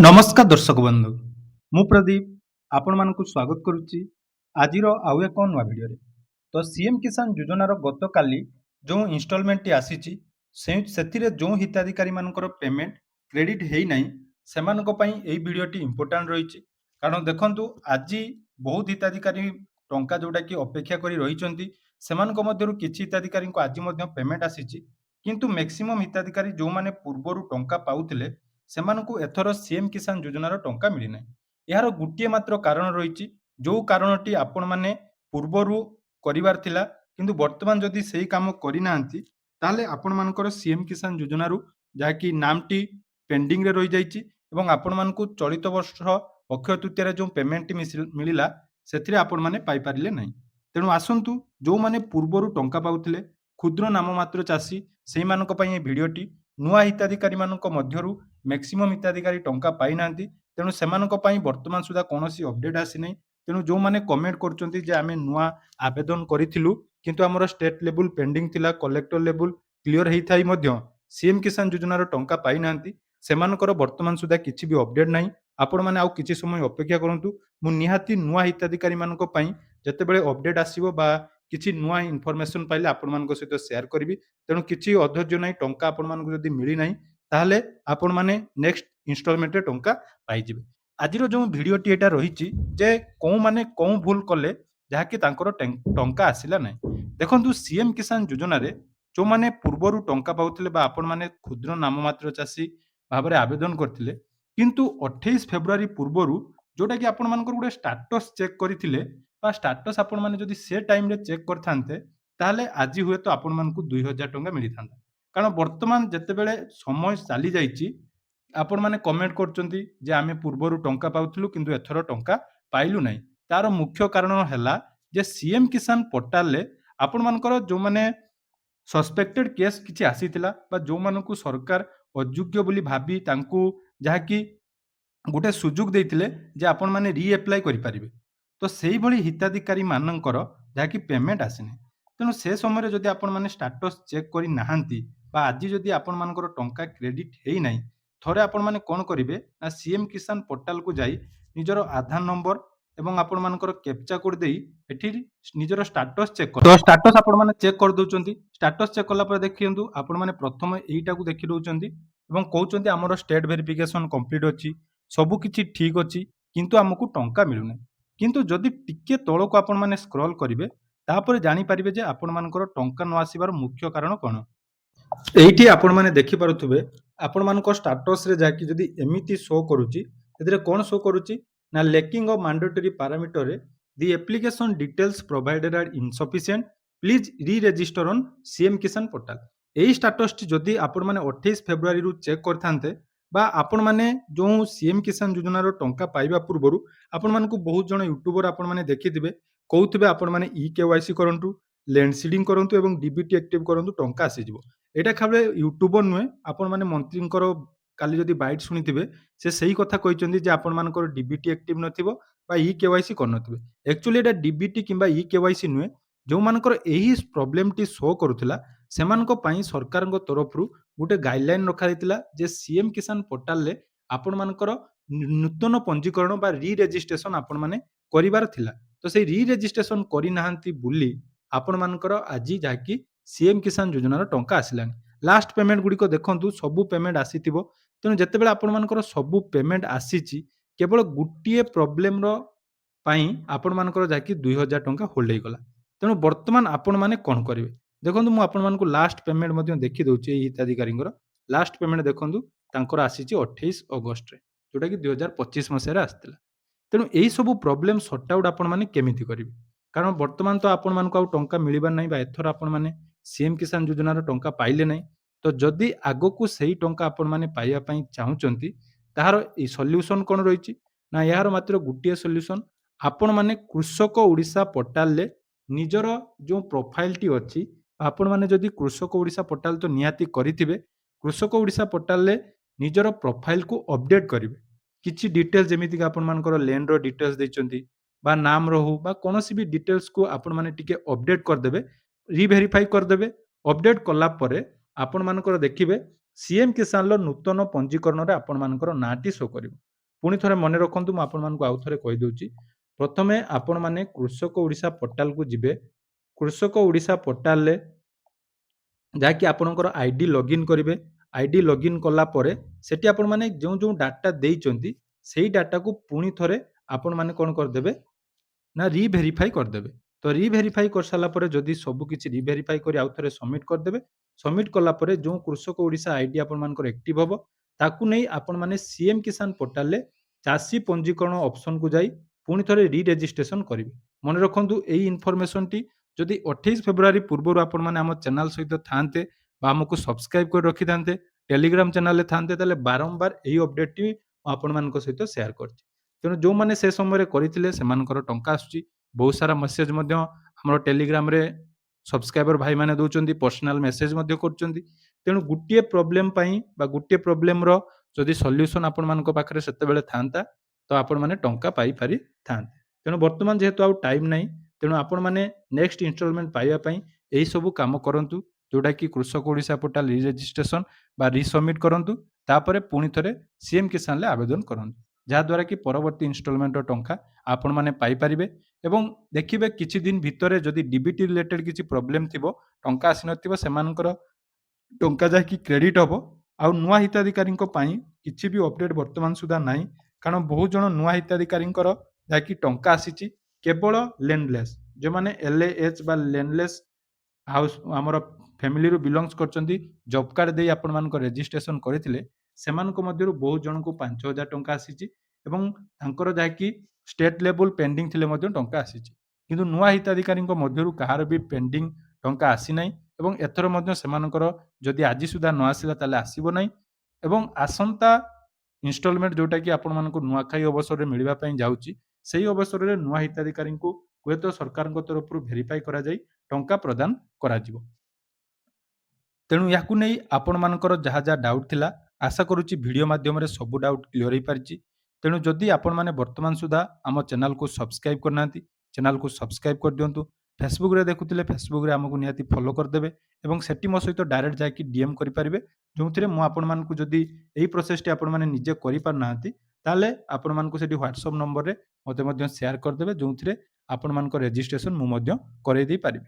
ନମସ୍କାର ଦର୍ଶକ ବନ୍ଧୁ, ମୁଁ ପ୍ରଦୀପ ଆପଣମାନଙ୍କୁ ସ୍ୱାଗତ କରୁଛି ଆଜିର ଆଉ ଏକ ନୂଆ ଭିଡ଼ିଓରେ। ତ ସିଏମ୍ କିଷାନ ଯୋଜନାର ଗତକାଲି ଯେଉଁ ଇନଷ୍ଟଲମେଣ୍ଟଟି ଆସିଛି ସେଥିରେ ଯେଉଁ ହିତାଧିକାରୀମାନଙ୍କର ପେମେଣ୍ଟ କ୍ରେଡିଟ୍ ହେଇନାହିଁ ସେମାନଙ୍କ ପାଇଁ ଏହି ଭିଡ଼ିଓଟି ଇମ୍ପୋର୍ଟାଣ୍ଟ ରହିଛି। କାରଣ ଦେଖନ୍ତୁ ଆଜି ବହୁତ ହିତାଧିକାରୀ ଟଙ୍କା ଯେଉଁଟାକି ଅପେକ୍ଷା କରି ରହିଛନ୍ତି ସେମାନଙ୍କ ମଧ୍ୟରୁ କିଛି ହିତାଧିକାରୀଙ୍କୁ ଆଜି ମଧ୍ୟ ପେମେଣ୍ଟ ଆସିଛି, କିନ୍ତୁ ମ୍ୟାକ୍ସିମମ୍ ହିତାଧିକାରୀ ଯେଉଁମାନେ ପୂର୍ବରୁ ଟଙ୍କା ପାଉଥିଲେ ସେମାନଙ୍କୁ ଏଥର ସିଏମ୍ କିଷାନ ଯୋଜନାର ଟଙ୍କା ମିଳିନାହିଁ। ଏହାର ଗୋଟିଏ ମାତ୍ର କାରଣ ରହିଛି, ଯେଉଁ କାରଣଟି ଆପଣମାନେ ପୂର୍ବରୁ କରିବାର ଥିଲା କିନ୍ତୁ ବର୍ତ୍ତମାନ ଯଦି ସେହି କାମ କରିନାହାନ୍ତି ତାହେଲେ ଆପଣମାନଙ୍କର ସିଏମ୍ କିଷାନ ଯୋଜନାରୁ ଯାହାକି ନାମଟି ପେଣ୍ଡିଂରେ ରହିଯାଇଛି ଏବଂ ଆପଣମାନଙ୍କୁ ଚଳିତ ବର୍ଷ ଅକ୍ଷୟ ତୃତୀୟାରେ ଯେଉଁ ପେମେଣ୍ଟଟି ମିଳିଲା ସେଥିରେ ଆପଣମାନେ ପାଇପାରିଲେ ନାହିଁ। ତେଣୁ ଆସନ୍ତୁ ଯେଉଁମାନେ ପୂର୍ବରୁ ଟଙ୍କା ପାଉଥିଲେ କ୍ଷୁଦ୍ର ନାମମାତ୍ର ଚାଷୀ ସେଇମାନଙ୍କ ପାଇଁ ଏ ଭିଡ଼ିଓଟି। ନୂଆ ହିତାଧିକାରୀମାନଙ୍କ ମଧ୍ୟରୁ ମ୍ୟାକ୍ସିମମ୍ ହିତାଧିକାରୀ ଟଙ୍କା ପାଇନାହାନ୍ତି, ତେଣୁ ସେମାନଙ୍କ ପାଇଁ ବର୍ତ୍ତମାନ ସୁଦ୍ଧା କୌଣସି ଅପଡେଟ୍ ଆସିନାହିଁ। ତେଣୁ ଯେଉଁମାନେ କମେଣ୍ଟ କରୁଛନ୍ତି ଯେ ଆମେ ନୂଆ ଆବେଦନ କରିଥିଲୁ କିନ୍ତୁ ଆମର ଷ୍ଟେଟ୍ ଲେବୁଲ୍ ପେଣ୍ଡିଂ ଥିଲା, କଲେକ୍ଟର ଲେବୁଲ୍ କ୍ଲିୟର ହେଇଥାଇ ମଧ୍ୟ ସିଏମ୍ କିଷାନ ଯୋଜନାର ଟଙ୍କା ପାଇନାହାନ୍ତି, ସେମାନଙ୍କର ବର୍ତ୍ତମାନ ସୁଦ୍ଧା କିଛି ବି ଅପଡେଟ୍ ନାହିଁ। ଆପଣମାନେ ଆଉ କିଛି ସମୟ ଅପେକ୍ଷା କରନ୍ତୁ। ମୁଁ ନିହାତି ନୂଆ ହିତାଧିକାରୀମାନଙ୍କ ପାଇଁ ଯେତେବେଳେ ଅପଡେଟ୍ ଆସିବ ବା କିଛି ନୂଆ ଇନଫର୍ମେସନ୍ ପାଇଲେ ଆପଣମାନଙ୍କ ସହିତ ସେୟାର କରିବି। ତେଣୁ କିଛି ଅଧୈର୍ଯ୍ୟ ନାହିଁ, ଟଙ୍କା ଆପଣମାନଙ୍କୁ ଯଦି ମିଳିନାହିଁ ତାହେଲେ ଆପଣମାନେ ନେକ୍ସଟ ଇନଷ୍ଟଲମେଣ୍ଟରେ ଟଙ୍କା ପାଇଯିବେ। ଆଜିର ଯେଉଁ ଭିଡ଼ିଓଟି ଏଇଟା ରହିଛି ଯେ କେଉଁମାନେ କେଉଁ ଭୁଲ କଲେ ଯାହାକି ତାଙ୍କର ଟଙ୍କା ଆସିଲା ନାହିଁ। ଦେଖନ୍ତୁ ସିଏମ୍ କିଷାନ ଯୋଜନାରେ ଯେଉଁମାନେ ପୂର୍ବରୁ ଟଙ୍କା ପାଉଥିଲେ ବା ଆପଣମାନେ କ୍ଷୁଦ୍ର ନାମମାତ୍ର ଚାଷୀ ଭାବରେ ଆବେଦନ କରିଥିଲେ କିନ୍ତୁ 28 ଫେବୃଆରୀ ପୂର୍ବରୁ ଯେଉଁଟାକି ଆପଣମାନଙ୍କର ଗୋଟେ ଷ୍ଟାଟସ୍ ଚେକ୍ କରିଥିଲେ ବା ଷ୍ଟାଟସ୍ ଆପଣମାନେ ଯଦି ସେ ଟାଇମରେ ଚେକ୍ କରିଥାନ୍ତେ ତାହେଲେ ଆଜି ହୁଏତ ଆପଣମାନଙ୍କୁ 2000 ଟଙ୍କା ମିଳିଥାନ୍ତା। କାରଣ ବର୍ତ୍ତମାନ ଯେତେବେଳେ ସମୟ ଚାଲି ଯାଇଛି ଆପଣମାନେ କମେଣ୍ଟ କରୁଛନ୍ତି ଯେ ଆମେ ପୂର୍ବରୁ ଟଙ୍କା ପାଉଥିଲୁ କିନ୍ତୁ ଏଥର ଟଙ୍କା ପାଇଲୁ ନାହିଁ। ତାର ମୁଖ୍ୟ କାରଣ ହେଲା ଯେ ସିଏମ୍ କିଷାନ ପୋର୍ଟାଲରେ ଆପଣମାନଙ୍କର ଯେଉଁମାନେ ସସ୍ପେକ୍ଟେଡ କେସ୍ କିଛି ଆସିଥିଲା ବା ଯେଉଁମାନଙ୍କୁ ସରକାର ଅଯୋଗ୍ୟ ବୋଲି ଭାବି ତାଙ୍କୁ ଯାହାକି ଗୋଟେ ସୁଯୋଗ ଦେଇଥିଲେ ଯେ ଆପଣମାନେ ରିଆପ୍ଲାଏ କରିପାରିବେ, ତ ସେଇଭଳି ହିତାଧିକାରୀମାନଙ୍କର ଯାହାକି ପେମେଣ୍ଟ ଆସିନି। ତେଣୁ ସେ ସମୟରେ ଯଦି ଆପଣମାନେ ଷ୍ଟାଟସ୍ ଚେକ୍ କରିନାହାନ୍ତି ବା ଆଜି ଯଦି ଆପଣମାନଙ୍କର ଟଙ୍କା କ୍ରେଡିଟ୍ ହେଇନାହିଁ, ଥରେ ଆପଣମାନେ କ'ଣ କରିବେ ନା ସିଏମ୍ କିଷାନ ପୋର୍ଟାଲକୁ ଯାଇ ନିଜର ଆଧାର ନମ୍ବର ଏବଂ ଆପଣମାନଙ୍କର କ୍ୟାପଚା କୋଡ୍ ଦେଇ ଏଠି ନିଜର ଷ୍ଟାଟସ୍ ଚେକ୍ କରନ୍ତୁ। ତ ଷ୍ଟାଟସ୍ ଆପଣମାନେ ଚେକ୍ କରିଦେଉଛନ୍ତି। ଷ୍ଟାଟସ୍ ଚେକ୍ କଲା ପରେ ଦେଖନ୍ତୁ ଆପଣମାନେ ପ୍ରଥମେ ଏଇଟାକୁ ଦେଖି ଦେଉଛନ୍ତି ଏବଂ କହୁଛନ୍ତି ଆମର ଷ୍ଟେଟ୍ ଭେରିଫିକେସନ୍ କମ୍ପ୍ଲିଟ୍ ଅଛି, ସବୁ କିଛି ଠିକ୍ ଅଛି, କିନ୍ତୁ ଆମକୁ ଟଙ୍କା ମିଳୁନାହିଁ। କିନ୍ତୁ ଯଦି ଟିକେ ତଳକୁ ଆପଣମାନେ ସ୍କ୍ରଲ୍ କରିବେ ତାପରେ ଜାଣିପାରିବେ ଯେ ଆପଣମାନଙ୍କର ଟଙ୍କା ନ ଆସିବାର ମୁଖ୍ୟ କାରଣ କ'ଣ। ଏଇଠି ଆପଣମାନେ ଦେଖିପାରୁଥିବେ ଆପଣମାନଙ୍କ ଷ୍ଟାଟସ୍ରେ ଯାହାକି ଯଦି ଏମିତି ଶୋ କରୁଛି ସେଥିରେ କ'ଣ ଶୋ କରୁଛି ନା ଲେକିଂ ଅଫ୍ ମାଣ୍ଡେଟୋରୀ ପାରାମିଟରରେ the application details provided are insufficient please re register on CM Kisan ପୋର୍ଟାଲ। ଏହି ଷ୍ଟାଟସ୍ଟି ଯଦି ଆପଣମାନେ 28 ଫେବୃଆରୀରୁ ଚେକ୍ କରିଥାନ୍ତେ ବା ଆପଣମାନେ ଯେଉଁ ସିଏମ୍ କିଷାନ ଯୋଜନାର ଟଙ୍କା ପାଇବା ପୂର୍ବରୁ ଆପଣମାନଙ୍କୁ ବହୁତ ଜଣ ୟୁଟ୍ୟୁବର ଆପଣମାନେ ଦେଖିଥିବେ କହୁଥିବେ ଆପଣମାନେ KYC କରନ୍ତୁ, ଲ୍ୟାଣ୍ଡ ସିଡିଂ କରନ୍ତୁ ଏବଂ DBT ଆକ୍ଟିଭ କରନ୍ତୁ, ଟଙ୍କା ଆସିଯିବ। ଏଇଟା କେବଳ ୟୁଟ୍ୟୁବର ନୁହେଁ, ଆପଣମାନେ ମନ୍ତ୍ରୀଙ୍କର କାଲି ଯଦି ବାଇଟ୍ ଶୁଣିଥିବେ ସେ ସେଇ କଥା କହିଛନ୍ତି ଯେ ଆପଣମାନଙ୍କର DBT ଆକ୍ଟିଭ ନଥିବ ବା KYC କରିନଥିବେ। ଆକ୍ଚୁଆଲି ଏଇଟା DBT କିମ୍ବା KYC ନୁହେଁ, ଯେଉଁମାନଙ୍କର ଏହି ପ୍ରୋବ୍ଲେମଟି ଶୋ କରୁଥିଲା ସେମାନଙ୍କ ପାଇଁ ସରକାରଙ୍କ ତରଫରୁ ଗୋଟେ ଗାଇଡଲାଇନ୍ ରଖାଯାଇଥିଲା ଯେ ସିଏମ୍ କିଷାନ ପୋର୍ଟାଲରେ ଆପଣମାନଙ୍କର ନୂତନ ପଞ୍ଜୀକରଣ ବା ରି ରେଜିଷ୍ଟ୍ରେସନ ଆପଣମାନେ କରିବାର ଥିଲା। ତ ସେଇ ରି ରେଜିଷ୍ଟ୍ରେସନ କରିନାହାନ୍ତି ବୋଲି ଆପଣମାନଙ୍କର ଆଜି ଯାହାକି ସିଏମ୍ କିଷାନ ଯୋଜନାର ଟଙ୍କା ଆସିଲାନି। ଲାଷ୍ଟ ପେମେଣ୍ଟ ଗୁଡ଼ିକ ଦେଖନ୍ତୁ ସବୁ ପେମେଣ୍ଟ ଆସିଥିବ। ତେଣୁ ଯେତେବେଳେ ଆପଣମାନଙ୍କର ସବୁ ପେମେଣ୍ଟ ଆସିଛି କେବଳ ଗୋଟିଏ ପ୍ରୋବ୍ଲେମର ପାଇଁ ଆପଣମାନଙ୍କର ଯାହାକି 2000 ଟଙ୍କା ହୋଲ୍ଡ ହେଇଗଲା। ତେଣୁ ବର୍ତ୍ତମାନ ଆପଣମାନେ କ'ଣ କରିବେ ଦେଖନ୍ତୁ, ମୁଁ ଆପଣମାନଙ୍କୁ ଲାଷ୍ଟ ପେମେଣ୍ଟ ମଧ୍ୟ ଦେଖିଦେଉଛି। ଏହି ହିତାଧିକାରୀଙ୍କର ଲାଷ୍ଟ ପେମେଣ୍ଟ ଦେଖନ୍ତୁ, ତାଙ୍କର ଆସିଛି 28 ଅଗଷ୍ଟରେ ଯେଉଁଟାକି 2025 ମସିହାରେ ଆସିଥିଲା। ତେଣୁ ଏହିସବୁ ପ୍ରୋବ୍ଲେମ୍ ସର୍ଟ ଆଉଟ୍ ଆପଣମାନେ କେମିତି କରିବେ? କାରଣ ବର୍ତ୍ତମାନ ତ ଆପଣମାନଙ୍କୁ ଆଉ ଟଙ୍କା ମିଳିବାର ନାହିଁ ବା ଏଥର ଆପଣମାନେ ସିଏମ୍ କିଷାନ ଯୋଜନାର ଟଙ୍କା ପାଇଲେ ନାହିଁ। ତ ଯଦି ଆଗକୁ ସେଇ ଟଙ୍କା ଆପଣମାନେ ପାଇବା ପାଇଁ ଚାହୁଁଛନ୍ତି ତାହାର ଏଇ ସଲ୍ୟୁସନ୍ କ'ଣ ରହିଛି ନା ଏହାର ମାତ୍ର ଗୋଟିଏ ସଲ୍ୟୁସନ୍। ଆପଣମାନେ କୃଷକ ଓଡ଼ିଶା ପୋର୍ଟାଲରେ ନିଜର ଯେଉଁ ପ୍ରୋଫାଇଲଟି ଅଛି, ଆପଣମାନେ ଯଦି କୃଷକ ଓଡ଼ିଶା ପୋର୍ଟାଲ ତ ନିହାତି କରିଥିବେ, କୃଷକ ଓଡ଼ିଶା ପୋର୍ଟାଲରେ ନିଜର ପ୍ରୋଫାଇଲକୁ ଅପଡେଟ୍ କରିବେ। କିଛି ଡିଟେଲ୍ସ ଯେମିତିକି ଆପଣମାନଙ୍କର ଲ୍ୟାଣ୍ଡର ଡିଟେଲ୍ସ ଦେଇଛନ୍ତି ବା ନାମ ରହୁ ବା କୌଣସି ବି ଡିଟେଲ୍ସକୁ ଆପଣମାନେ ଟିକେ ଅପଡେଟ୍ କରିଦେବେ, ରିଭେରିଫାଇ କରିଦେବେ। ଅପଡେଟ୍ କଲା ପରେ ଆପଣମାନଙ୍କର ଦେଖିବେ ସିଏମ୍ କିଷାନର ନୂତନ ପଞ୍ଜୀକରଣରେ ଆପଣମାନଙ୍କର ନାଁଟି ଶୋ କରିବ। ପୁଣି ଥରେ ମନେ ରଖନ୍ତୁ, ମୁଁ ଆପଣମାନଙ୍କୁ ଆଉ ଥରେ କହିଦେଉଛି। ପ୍ରଥମେ ଆପଣମାନେ କୃଷକ ଓଡ଼ିଶା ପୋର୍ଟାଲକୁ ଯିବେ। କୃଷକ ଓଡ଼ିଶା ପୋର୍ଟାଲରେ ଯାହାକି ଆପଣଙ୍କର ଆଇଡି ଲଗ୍ଇନ୍ କରିବେ। ଆଇଡି ଲଗ୍ଇନ୍ କଲା ପରେ ସେଠି ଆପଣମାନେ ଯେଉଁ ଯେଉଁ ଡାଟା ଦେଇଛନ୍ତି ସେଇ ଡାଟାକୁ ପୁଣି ଥରେ ଆପଣମାନେ କ'ଣ କରିଦେବେ ନା ରିଭେରିଫାଇ କରିଦେବେ। ତ ରିଭେରିଫାଇ କରିସାରିଲା ପରେ ଯଦି ସବୁ କିଛି ରିଭେରିଫାଇ କରି ଆଉ ଥରେ ସବମିଟ୍ କରିଦେବେ। ସବମିଟ୍ କଲା ପରେ ଯେଉଁ କୃଷକ ଓଡ଼ିଶା ଆଇଡି ଆପଣମାନଙ୍କର ଆକ୍ଟିଭ୍ ହେବ, ତାକୁ ନେଇ ଆପଣମାନେ ସିଏମ୍ କିଷାନ ପୋର୍ଟାଲରେ ଚାଷୀ ପଞ୍ଜୀକରଣ ଅପସନ୍‌କୁ ଯାଇ ପୁଣି ଥରେ ରି-ରେଜିଷ୍ଟ୍ରେସନ କରିବେ। ମନେ ରଖନ୍ତୁ, ଏଇ ଇନଫର୍ମେସନ୍‌ଟି ଯଦି 28 ଫେବୃଆରୀ ପୂର୍ବରୁ ଆପଣମାନେ ଆମ ଚ୍ୟାନେଲ୍ ସହିତ ଥାନ୍ତେ ବା ଆମକୁ ସବସ୍କ୍ରାଇବ୍ କରି ରଖିଥାନ୍ତେ, ଟେଲିଗ୍ରାମ ଚ୍ୟାନେଲ୍‌ରେ ଥାନ୍ତେ, ତାହେଲେ ବାରମ୍ବାର ଏହି ଅପଡେଟ୍‌ଟି ମୁଁ ଆପଣମାନଙ୍କ ସହିତ ସେୟାର କରିଛି। ତେଣୁ ଯେଉଁମାନେ ସେ ସମୟରେ କରିଥିଲେ ସେମାନଙ୍କର ଟଙ୍କା ଆସୁଛି। ବହୁତ ସାରା ମେସେଜ ମଧ୍ୟ ଆମର ଟେଲିଗ୍ରାମରେ ସବସ୍କ୍ରାଇବର ଭାଇମାନେ ଦେଉଛନ୍ତି, ପର୍ସନାଲ ମେସେଜ ମଧ୍ୟ କରୁଛନ୍ତି। ତେଣୁ ଗୋଟିଏ ପ୍ରୋବ୍ଲେମ୍ ପାଇଁ ବା ଗୋଟିଏ ପ୍ରୋବ୍ଲେମ୍‌ର ଯଦି ସଲ୍ୟୁସନ୍ ଆପଣମାନଙ୍କ ପାଖରେ ସେତେବେଳେ ଥାନ୍ତା, ତ ଆପଣମାନେ ଟଙ୍କା ପାଇପାରିଥାନ୍ତେ। ତେଣୁ ବର୍ତ୍ତମାନ ଯେହେତୁ ଆଉ ଟାଇମ୍ ନାହିଁ, ତେଣୁ ଆପଣମାନେ ନେକ୍ସଟ ଇନଷ୍ଟଲମେଣ୍ଟ ପାଇବା ପାଇଁ ଏହିସବୁ କାମ କରନ୍ତୁ, ଯେଉଁଟାକି କୃଷକ ଓଡ଼ିଶା ପୋର୍ଟାଲ ରି-ରେଜିଷ୍ଟ୍ରେସନ ବା ରିସବମିଟ୍ କରନ୍ତୁ। ତାପରେ ପୁଣି ଥରେ ସିଏମ୍ କିଷାନରେ ଆବେଦନ କରନ୍ତୁ, ଯାହାଦ୍ୱାରା କି ପରବର୍ତ୍ତୀ ଇନଷ୍ଟଲମେଣ୍ଟର ଟଙ୍କା ଆପଣମାନେ ପାଇପାରିବେ। ଏବଂ ଦେଖିବେ କିଛି ଦିନ ଭିତରେ ଯଦି ଡିବିଟି ରିଲେଟେଡ୍ କିଛି ପ୍ରୋବ୍ଲେମ୍ ଥିବ, ଟଙ୍କା ଆସିନଥିବ, ସେମାନଙ୍କର ଟଙ୍କା ଯାହାକି କ୍ରେଡିଟ୍ ହେବ। ଆଉ ନୂଆ ହିତାଧିକାରୀଙ୍କ ପାଇଁ କିଛି ବି ଅପଡେଟ୍ ବର୍ତ୍ତମାନ ସୁଦ୍ଧା ନାହିଁ, କାରଣ ବହୁତ ଜଣ ନୂଆ ହିତାଧିକାରୀଙ୍କର ଯାହାକି ଟଙ୍କା ଆସିଛି କେବଳ ଲେଣ୍ଡଲେସ୍, ଯେଉଁମାନେ LAH ବା ଲେଣ୍ଡଲେସ୍ ହାଉସ୍ ଆମର ଫ୍ୟାମିଲିରୁ ବିଲଙ୍ଗସ୍ କରିଛନ୍ତି, ଜବ୍ କାର୍ଡ଼ ଦେଇ ଆପଣମାନଙ୍କ ରେଜିଷ୍ଟ୍ରେସନ କରିଥିଲେ, ସେମାନଙ୍କ ମଧ୍ୟରୁ ବହୁତ ଜଣଙ୍କୁ 5,000 ଟଙ୍କା ଆସିଛି ଏବଂ ତାଙ୍କର ଯାହାକି ଷ୍ଟେଟ୍ ଲେବୁଲ୍ ପେଣ୍ଡିଂ ଥିଲେ ମଧ୍ୟ ଟଙ୍କା ଆସିଛି। କିନ୍ତୁ ନୂଆ ହିତାଧିକାରୀଙ୍କ ମଧ୍ୟରୁ କାହାର ବି ପେଣ୍ଡିଂ ଟଙ୍କା ଆସିନାହିଁ ଏବଂ ଏଥର ମଧ୍ୟ ସେମାନଙ୍କର ଯଦି ଆଜି ସୁଦ୍ଧା ନ ଆସିଲା ତାହେଲେ ଆସିବ ନାହିଁ। ଏବଂ ଆସନ୍ତା ଇନଷ୍ଟଲମେଣ୍ଟ ଯେଉଁଟାକି ଆପଣମାନଙ୍କୁ ନୂଆଖାଇ ଅବସରରେ ମିଳିବା ପାଇଁ ଯାଉଛି, ସେହି ଅବସରରେ ନୂଆ ହିତାଧିକାରୀଙ୍କୁ ହୁଏତ ସରକାରଙ୍କ ତରଫରୁ ଭେରିଫାଇ କରାଯାଇ ଟଙ୍କା ପ୍ରଦାନ କରାଯିବ। ତେଣୁ ୟାକୁ ନେଇ ଆପଣମାନଙ୍କର ଯାହା ଯାହା ଡାଉଟ୍ ଥିଲା, ଆଶା କରୁଛି ଭିଡ଼ିଓ ମାଧ୍ୟମରେ ସବୁ ଡାଉଟ୍ କ୍ଲିୟର ହୋଇପାରିଛି। ତେଣୁ ଯଦି ଆପଣମାନେ ବର୍ତ୍ତମାନ ସୁଦ୍ଧା ଆମ ଚ୍ୟାନେଲକୁ ସବସ୍କ୍ରାଇବ୍ କରିନାହାନ୍ତି, ଚ୍ୟାନେଲକୁ ସବସ୍କ୍ରାଇବ୍ କରିଦିଅନ୍ତୁ। ଫେସବୁକ୍‌ରେ ଦେଖୁଥିଲେ ଫେସବୁକ୍‌ରେ ଆମକୁ ନିହାତି ଫଲୋ କରିଦେବେ ଏବଂ ସେଠି ମୋ ସହିତ ଡାଇରେକ୍ଟ ଯାଇକି ଡିଏମ୍ କରିପାରିବେ, ଯେଉଁଥିରେ ମୁଁ ଆପଣମାନଙ୍କୁ ଯଦି ଏହି ପ୍ରୋସେସଟି ଆପଣମାନେ ନିଜେ କରିପାରୁନାହାନ୍ତି, ତାହେଲେ ଆପଣମାନଙ୍କୁ ସେଠି ହ୍ୱାଟ୍ସଆପ୍ ନମ୍ବରରେ ମୋତେ ମଧ୍ୟ ସେୟାର କରିଦେବେ, ଯେଉଁଥିରେ ଆପଣମାନଙ୍କ ରେଜିଷ୍ଟ୍ରେସନ ମୁଁ ମଧ୍ୟ କରେଇ ଦେଇପାରିବି।